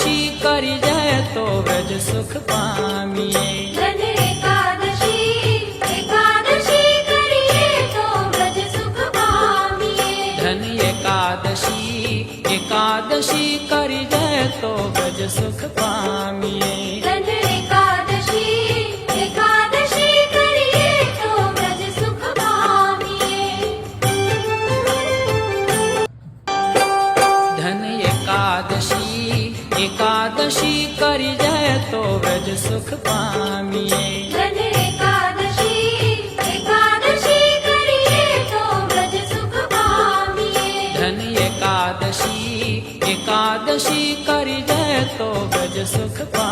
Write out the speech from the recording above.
एकादशी करी जय तो व्रज सुख पामिए। धन एकादशी एकादशी करिए तो व्रज सुख पामिए। धन एकादशी एकादशी करी जय तो व्रज सुख पामिए। धन एकादशी एकादशी करिए तो व्रज सुख पामिए। धन एकादशी एकादशी करी जय तो व्रज सुख पामिए। धन एकादशी एकादशी करिए तो व्रज सुख पामिए। धन एकादशी एकादशी करी जय तो व्रज सुख पामिए।